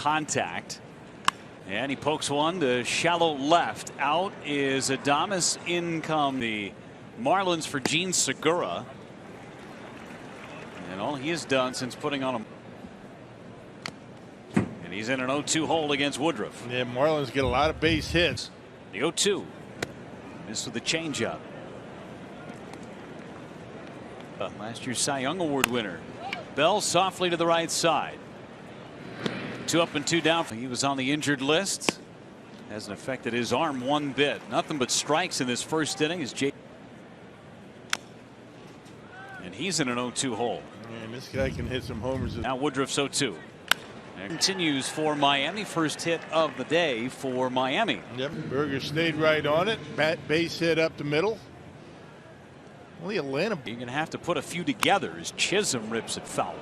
contact. And he pokes one to shallow left. Out is Adames. In come the Marlins for Gene Segura. And all he has done since putting on him. And he's in an 0-2 hole against Woodruff. Yeah, Marlins get a lot of base hits. The 0-2. This with the changeup. Last year's Cy Young Award winner. Bell softly to the right side. 2 up and 2 down. He was on the injured list. Hasn't affected his arm one bit. Nothing but strikes in this first inning as Jay. And he's in an 0-2 hole. Man, this guy can hit some homers. Now Woodruff's 0-2. And continues for Miami. First hit of the day for Miami. Yep, Berger stayed right on it. Base hit up the middle. Only Atlanta. You're going to have to put a few together as Chisholm rips it foul.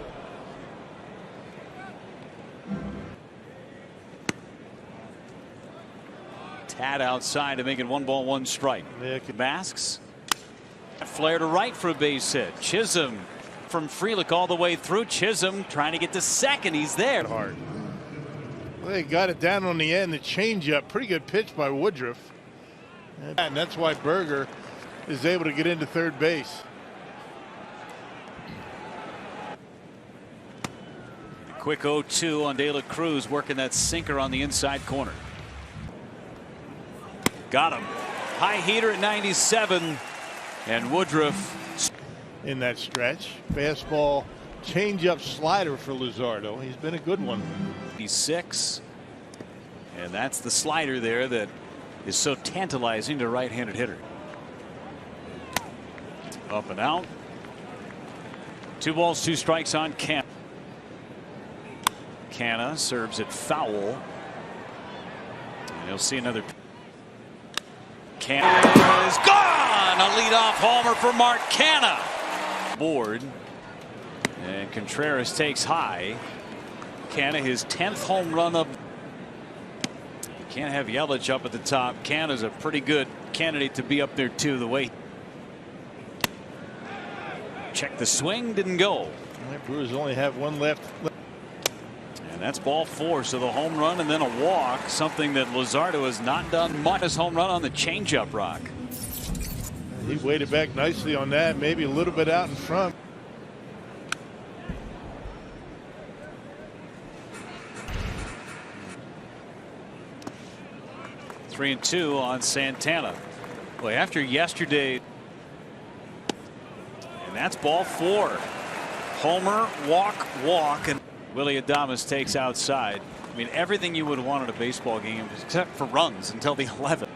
Tad outside to make it 1 ball 1 strike. Masks. Flare to right for a base hit. Chisholm from Frelick all the way through. Chisholm trying to get to second. He's there. Hard. Well, they got it down on the end. The changeup. Pretty good pitch by Woodruff. And that's why Berger is able to get into third base. A quick 0-2 on De La Cruz, working that sinker on the inside corner. Got him. High heater at 97. And Woodruff in that stretch. Fastball, changeup, slider for Luzardo. He's been a good one. He's 6. And that's the slider there that is so tantalizing to a right-handed hitter. Up and out. 2 balls 2 strikes on Canna. Canna serves it foul. And you'll see another. Canna is gone. A leadoff homer for Mark Canna. Board. And Contreras takes high. Canna his 10th home run up. You can't have Yelich up at the top. Canna's a pretty good candidate to be up there too. The way. Check the swing, didn't go. The Brewers only have 1 left. And that's ball 4. So the home run and then a walk, something that Luzardo has not done much. His home run on the changeup, Rock. He waited back nicely on that, maybe a little bit out in front. Three and 2 on Santana. Boy, after yesterday. And that's ball 4. Homer, walk, and Willie Adames takes outside. I mean, everything you would want in a baseball game except for runs until the 11th.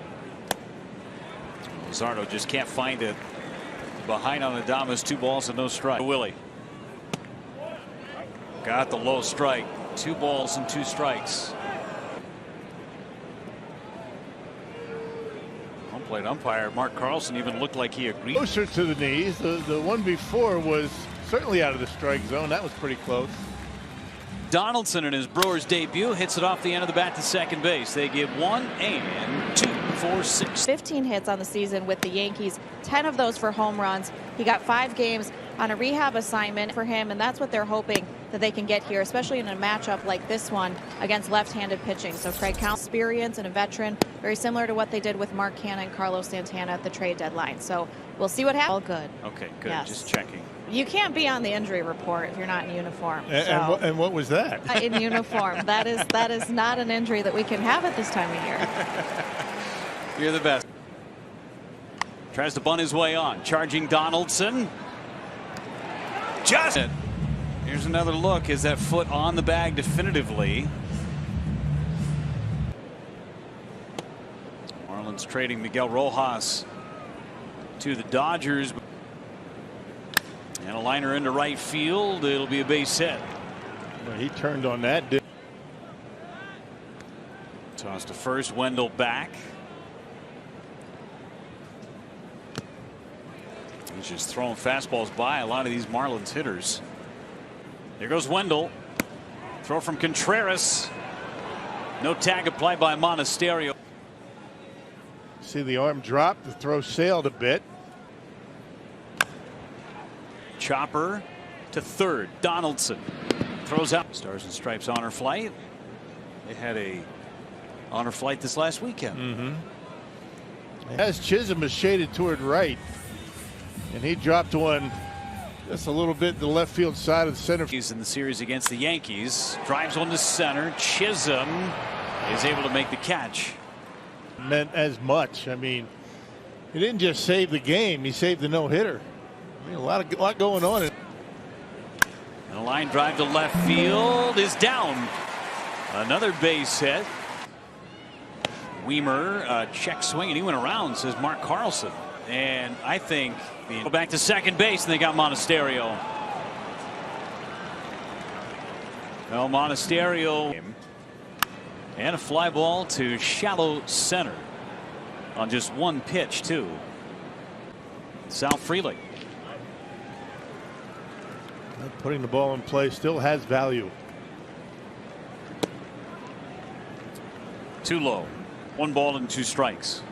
Luzardo just can't find it. Behind on Adames, 2 balls and no strike. Willie got the low strike. 2 balls and 2 strikes. Home plate umpire Mark Carlson even looked like he agreed. Closer to the knees. The one before was certainly out of the strike zone. That was pretty close. Donaldson in his Brewers debut hits it off the end of the bat to second base. They give 1 and 2 for 6. 15 hits on the season with the Yankees, 10 of those for home runs. He got 5 games on a rehab assignment for him, and that's what they're hoping that they can get here, especially in a matchup like this one against left-handed pitching. So Craig Count's experience and a veteran, very similar to what they did with Mark Canna and Carlos Santana at the trade deadline. So we'll see what happens. All good. Okay, good. Yes. Just checking. You can't be on the injury report if you're not in uniform. And what was that? In uniform. That is not an injury that we can have at this time of year. You're the best. Tries to bunt his way on. Charging Donaldson. Just. Here's another look. Is that foot on the bag definitively? Marlins trading Miguel Rojas to the Dodgers. And a liner into right field. It'll be a base hit. Well, he turned on that. Toss to first. Wendell back. He's just throwing fastballs by a lot of these Marlins hitters. There goes Wendell. Throw from Contreras. No tag applied by Monasterio. See the arm drop. The throw sailed a bit. Chopper to third. Donaldson throws out. Stars and Stripes honor flight. They had a honor flight this last weekend. As Chisholm is shaded toward right, and he dropped one just a little bit to the left field side of the center. He's in the series against the Yankees. Drives one to center. Chisholm is able to make the catch. Meant as much. I mean, he didn't just save the game, he saved the no-hitter. I mean, a lot going on. And a line drive to left field is down. Another base hit. Weimer check swing, and he went around, says Mark Carlson. And I think go back to second base, and they got Monasterio. Well, Monasterio and a fly ball to shallow center on just one pitch too. Sal Frelick. Putting the ball in play still has value. Too low. 1 ball and 2 strikes.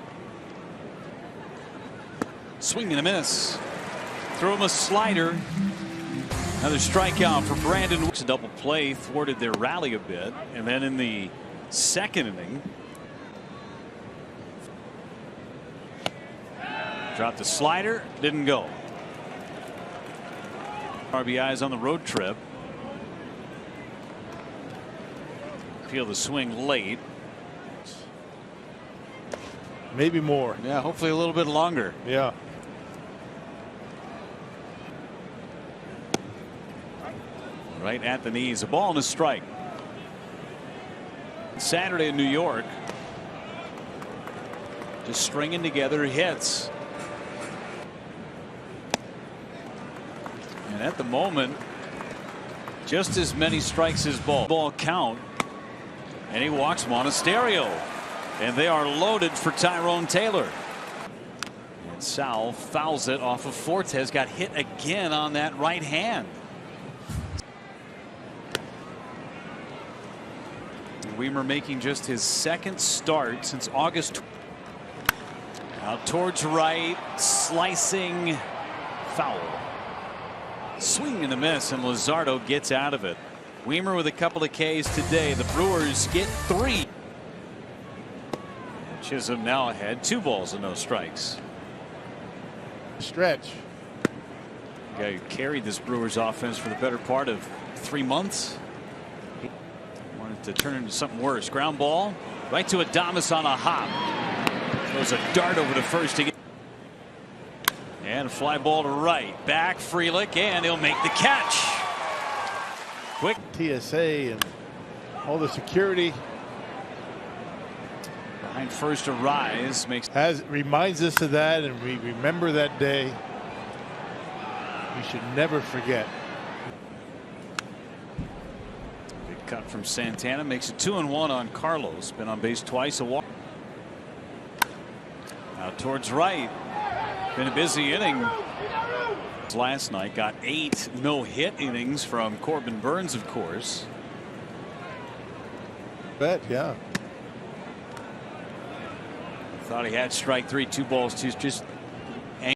Swing and a miss. Throw him a slider. Another strikeout for Brandon. A double play thwarted their rally a bit. And then in the second inning, dropped the slider, didn't go. RBIs on the road trip. Feel the swing late. Maybe more. Yeah, hopefully a little bit longer. Yeah. Right at the knees. A ball and a strike. Saturday in New York. Just stringing together hits. And at the moment, just as many strikes as ball. Ball count. And he walks Monasterio. And they are loaded for Tyrone Taylor. And Sal fouls it off of Fortes. Got hit again on that right hand. Weimer making just his second start since August. Out towards right, slicing, foul. Swing and a miss, and Luzardo gets out of it. Weimer with a couple of Ks today. The Brewers get 3. Chisholm now ahead, 2 balls and no strikes. Stretch. The guy who carried this Brewers offense for the better part of 3 months. Wanted to turn into something worse. Ground ball right to Adames on a hop. Throws a dart over to first to get. And a fly ball to right. Back Frelick, and he'll make the catch. Quick. TSA and all the security. Behind first to Rise Reminds us of that, and we remember that day. We should never forget. Big cut from Santana makes it 2-1 on Carlos. Been on base twice, a walk. Out towards right. Been a busy inning. Last night got 8 no-hit innings from Corbin Burns, of course. Bet, yeah. Thought he had strike 3, 2 balls, 2. Just